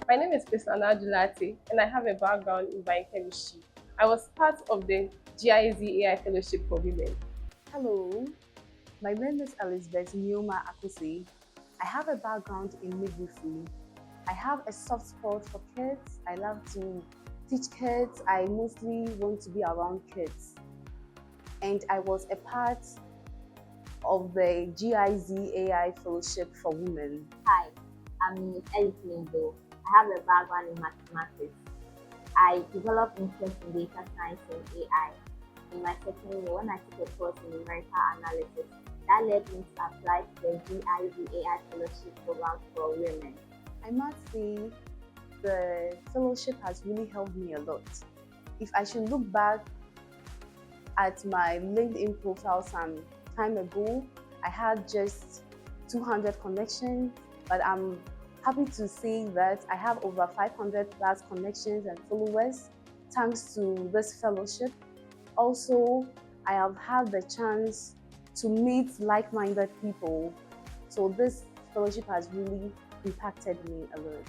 My name is Priscilla Dulati, and I have a background in biochemistry. I was part of the GIZ AI Fellowship for Women. Hello, my name is Elizabeth Nyoma Akusi. I have a background in midwifery. I have a soft spot for kids. I love to teach kids. I mostly want to be around kids. And I was a part of the GIZ AI Fellowship for Women. Hi, I'm Miss Ellie Lindo. I have a background in mathematics. I developed interest in data science and AI in my second year when I took a course in numerical analysis. That led me to apply to the GIZ AI Fellowship program for women. I must say the fellowship has really helped me a lot. If I should look back at my LinkedIn profile some time ago, I had just 200 connections, but I'm happy to say that I have over 500 plus connections and followers thanks to this fellowship. Also, I have had the chance to meet like-minded people. So this fellowship has really impacted me a lot.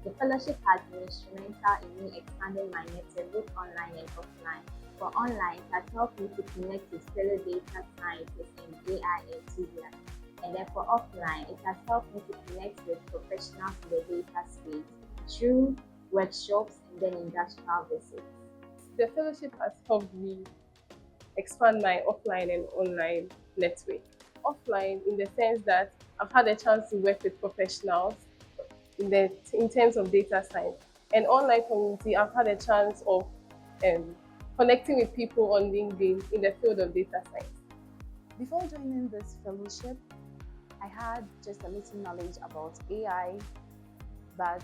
The fellowship has been instrumental in me expanding my network both online and offline. For online, it has helped me to connect with fellow data scientists and AI enthusiasts. And then for offline, it has helped me to connect with professionals in the data space through workshops and then industrial visits. The fellowship has helped me expand my offline and online network. Offline, in the sense that I've had a chance to work with professionals in terms of data science, and online community, I've had a chance of connecting with people on LinkedIn in the field of data science. Before joining this fellowship, I had just a little knowledge about AI, but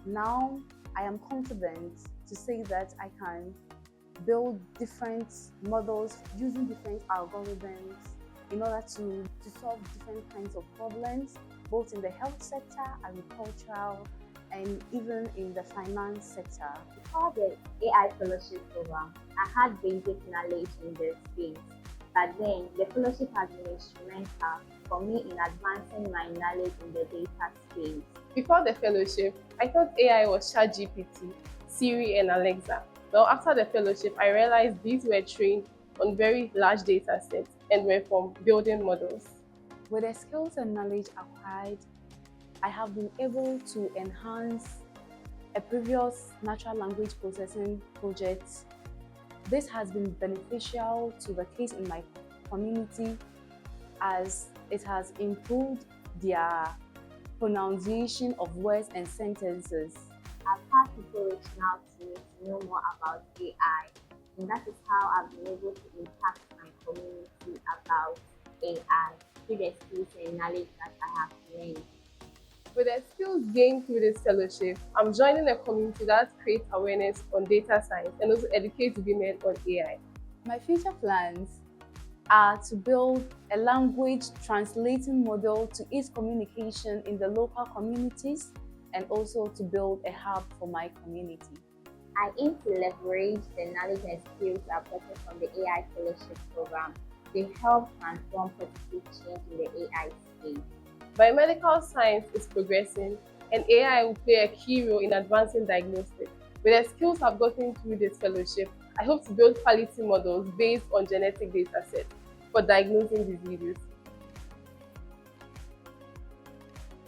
now I am confident to say that I can build different models using different algorithms in order to solve different kinds of problems, both in the health sector, agricultural, and even in the finance sector. Before the AI fellowship program, I had basic knowledge in this space, but then the fellowship has been instrumental for me in advancing my knowledge in the data space. Before the fellowship, I thought AI was ChatGPT, Siri, and Alexa. Well, after the fellowship, I realized these were trained on very large data sets and were from building models. With the skills and knowledge acquired, I have been able to enhance a previous natural language processing project. This has been beneficial to the case in my community as it has improved their pronunciation of words and sentences. I've had people reaching out to me to know more about AI, and that is how I've been able to impact my community about AI through the skills and knowledge that I have gained. With the skills gained through this fellowship, I'm joining a community that creates awareness on data science and also educates women on AI. My future plans are to build a language translating model to ease communication in the local communities and also to build a hub for my community. I aim to leverage the knowledge and skills I've gotten from the AI fellowship program to help transform positive change in the AI space. Biomedical science is progressing, and AI will play a key role in advancing diagnostics. With the skills I've gotten through this fellowship, I hope to build quality models based on genetic data sets for diagnosing diseases.